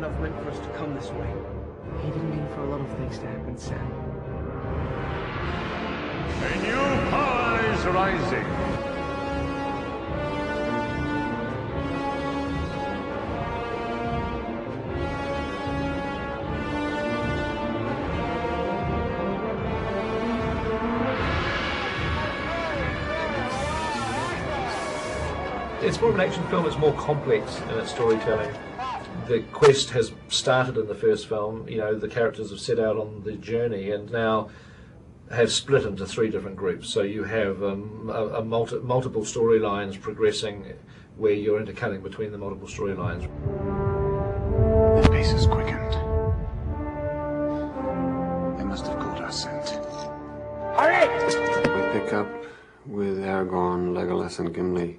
enough meant for us to come this way. He didn't mean for a lot of things to happen, Sam. A new power is rising. It's more of an action film, it's more complex in its storytelling. The quest has started in the first film, you know, the characters have set out on the journey and now have split into three different groups. So you have multiple storylines progressing where you're intercutting between the multiple storylines. The pace is quickened. They must have caught our scent. Hurry! We pick up with Aragorn, Legolas and Gimli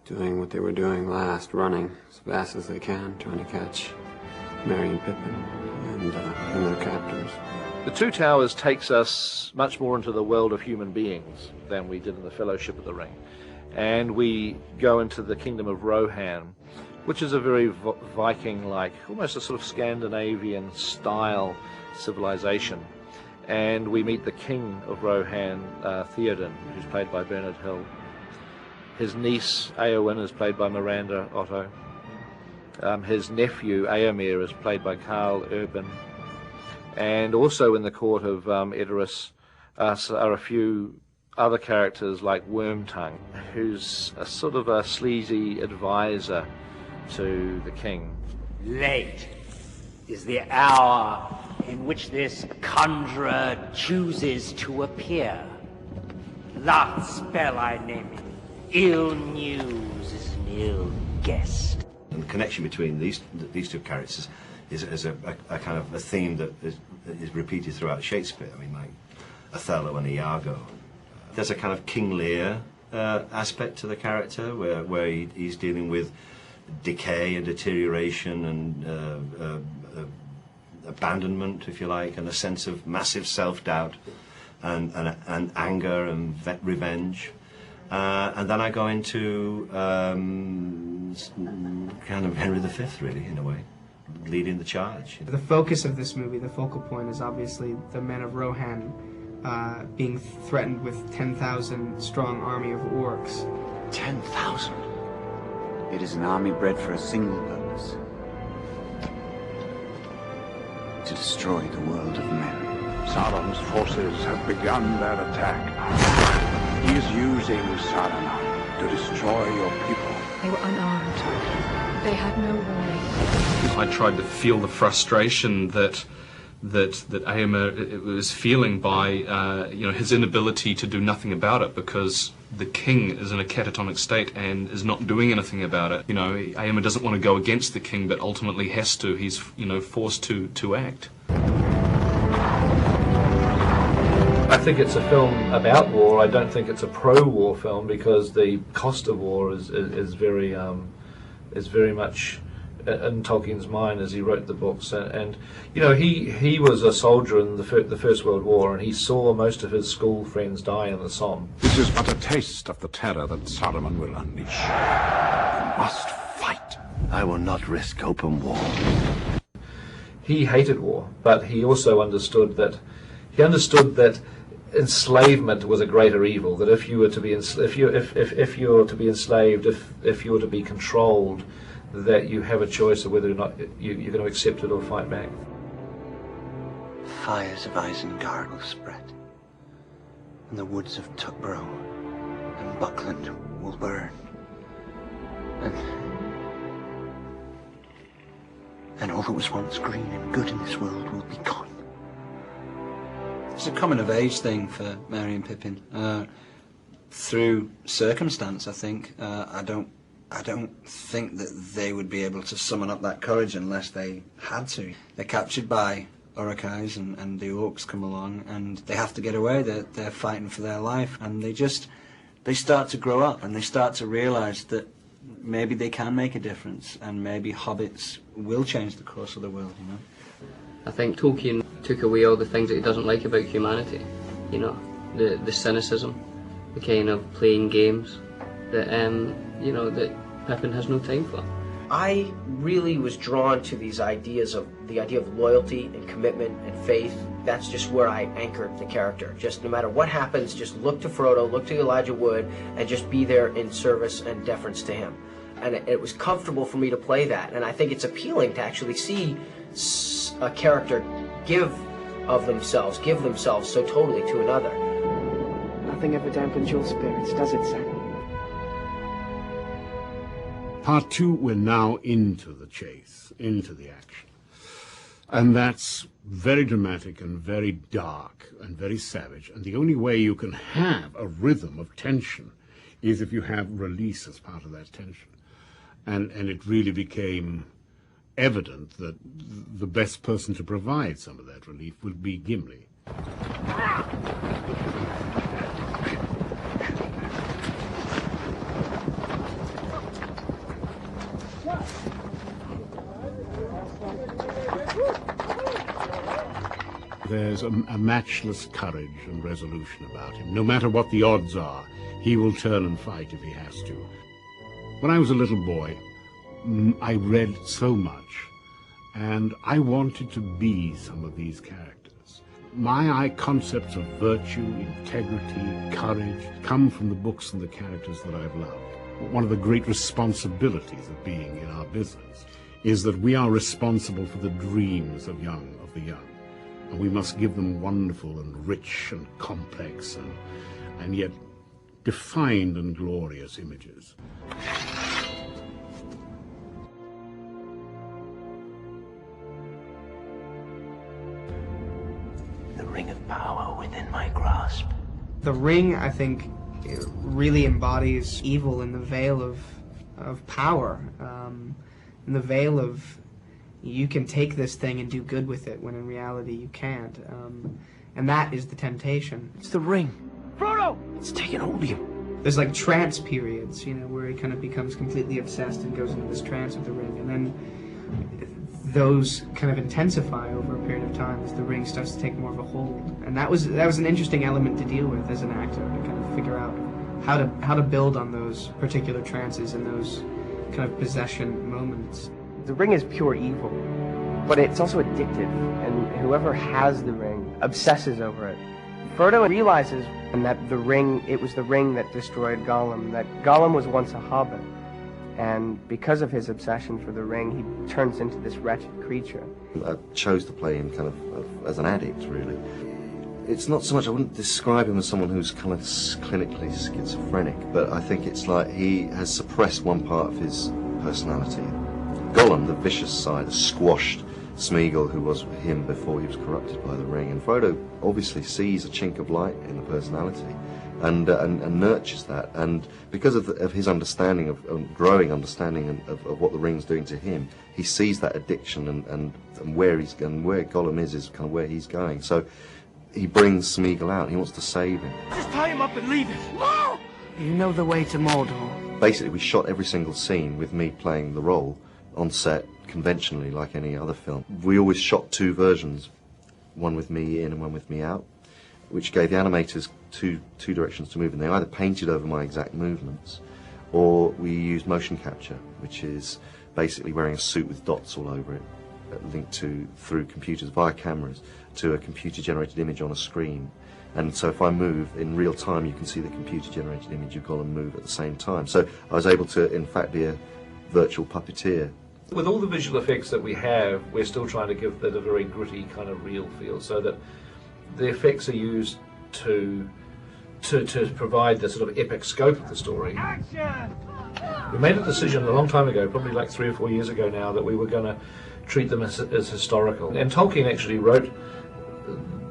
doing what they were doing last, running as fast as they can, trying to catch Merry and Pippin and their captors. The Two Towers takes us much more into the world of human beings than we did in the Fellowship of the Ring. And we go into the kingdom of Rohan, which is a very Viking-like, almost a sort of Scandinavian style civilization. And we meet the king of Rohan, Theoden, who's played by Bernard Hill. His niece, Eowyn, is played by Miranda Otto. His nephew, Eomer, is played by Carl Urban. And also in the court of Edoras are a few other characters like Wormtongue, who's a sort of a sleazy advisor to the king. Late is the hour in which this conjurer chooses to appear. Last spell I name it. Ill news is an ill guest. And the connection between these two characters is a kind of a theme that is repeated throughout Shakespeare. I mean, like Othello and Iago. There's a kind of King Lear aspect to the character where he's dealing with decay and deterioration and abandonment, if you like, and a sense of massive self-doubt and anger and revenge. And then I go into kind of Henry V, really, in a way, leading the charge. The focus of this movie, the focal point, is obviously the men of Rohan being threatened with 10,000 strong army of orcs. 10,000? It is an army bred for a single purpose. To destroy the world of men. Sauron's forces have begun their attack. He is using Saruman to destroy your people. They were unarmed. They had no warning. I tried to feel the frustration that Eomer was feeling by his inability to do nothing about it, because the king is in a catatonic state and is not doing anything about it. You know, Eomer doesn't want to go against the king, but ultimately has to. He's forced to act. I think it's a film about war. I don't think it's a pro-war film, because the cost of war is very much in Tolkien's mind as he wrote the books. And you know, he was a soldier in the First World War, and he saw most of his school friends die in the Somme. This is but a taste of the terror that Saruman will unleash. You must fight. I will not risk open war. He hated war, but he also understood that enslavement was a greater evil. That if you were to be if you were to be enslaved, if you were to be controlled, that you have a choice of whether or not you're going to accept it or fight back. Fires of Isengard will spread, and the woods of Tuckborough and Buckland will burn, and all that was once green and good in this world will be gone. It's a coming-of-age thing for Merry and Pippin. Through circumstance, I think. I don't think that they would be able to summon up that courage unless they had to. They're captured by Uruk-hais and the orcs come along, and they have to get away. They're fighting for their life, and they start to grow up, and they start to realise that maybe they can make a difference, and maybe hobbits will change the course of the world, you know. I think Tolkien took away all the things that he doesn't like about humanity, you know, the cynicism, the kind of playing games that that Pippin has no time for. I really was drawn to these ideas of the idea of loyalty and commitment and faith. That's just where I anchored the character. Just no matter what happens, just look to Frodo, look to Elijah Wood, and just be there in service and deference to him. And it was comfortable for me to play that. And I think it's appealing to actually see a character give themselves so totally to another. Nothing ever dampens your spirits, does it, Sam? Part 2, we're now into the chase, into the action. And that's very dramatic and very dark and very savage. And the only way you can have a rhythm of tension is if you have release as part of that tension. And it really became evident that the best person to provide some of that relief would be Gimli. There's a matchless courage and resolution about him. No matter what the odds are, he will turn and fight if he has to. When I was a little boy, I read so much, and I wanted to be some of these characters. My concepts of virtue, integrity, courage come from the books and the characters that I've loved. One of the great responsibilities of being in our business is that we are responsible for the dreams of the young. And we must give them wonderful and rich and complex and yet defined and glorious images. The ring of power within my grasp. The ring, I think, really embodies evil in the veil of power, in the veil of you can take this thing and do good with it when in reality you can't. And that is the temptation. It's the ring. Frodo! It's taking hold of you. There's like trance periods, where he kind of becomes completely obsessed and goes into this trance of the ring. And then those kind of intensify over a period of time as the ring starts to take more of a hold. And that was an interesting element to deal with as an actor, to kind of figure out how to build on those particular trances and those kind of possession moments. The ring is pure evil, but it's also addictive, and whoever has the ring obsesses over it. Frodo realizes that it was the ring that destroyed Gollum, that Gollum was once a hobbit, and because of his obsession for the ring, he turns into this wretched creature. I chose to play him kind of as an addict, really. It's not so much, I wouldn't describe him as someone who's kind of clinically schizophrenic, but I think it's like he has suppressed one part of his personality. Gollum, the vicious side, squashed Smeagol, who was him before he was corrupted by the ring. And Frodo obviously sees a chink of light in the personality and nurtures that. And because of his understanding, growing understanding of what the ring's doing to him, he sees that addiction and where Gollum is kind of where he's going. So he brings Smeagol out. He wants to save him. Just tie him up and leave him. No! You know the way to Mordor. Basically, we shot every single scene with me playing the role on set, conventionally, like any other film. We always shot 2 versions, one with me in and one with me out, which gave the animators two directions to move in. They either painted over my exact movements, or we used motion capture, which is basically wearing a suit with dots all over it, linked through computers via cameras to a computer-generated image on a screen. And so if I move in real time, you can see the computer-generated image of Gollum move at the same time. So I was able to, in fact, be a virtual puppeteer. With all the visual effects that we have, we're still trying to give that a very gritty kind of real feel, so that the effects are used to provide the sort of epic scope of the story. Action! We made a decision a long time ago, probably like 3 or 4 years ago now, that we were going to treat them as historical. And Tolkien actually wrote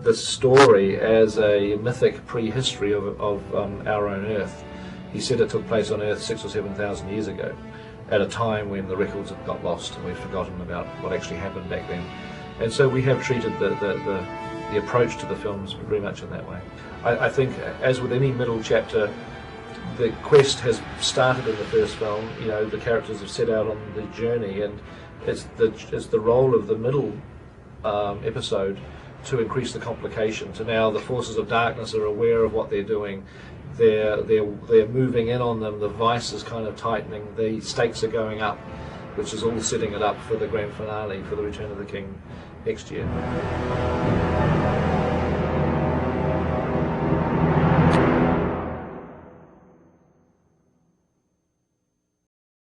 the story as a mythic prehistory of our own Earth. He said it took place on Earth 6,000 or 7,000 years ago, at a time when the records had got lost and we've forgotten about what actually happened back then. And so we have treated the approach to the films very much in that way. I think, as with any middle chapter, the quest has started in the first film. The characters have set out on the journey, and it's the role of the middle episode to increase the complication. To now the forces of darkness are aware of what they're doing. They're moving in on them. The vice is kind of tightening. The stakes are going up, which is all setting it up for the grand finale, for the Return of the King next year.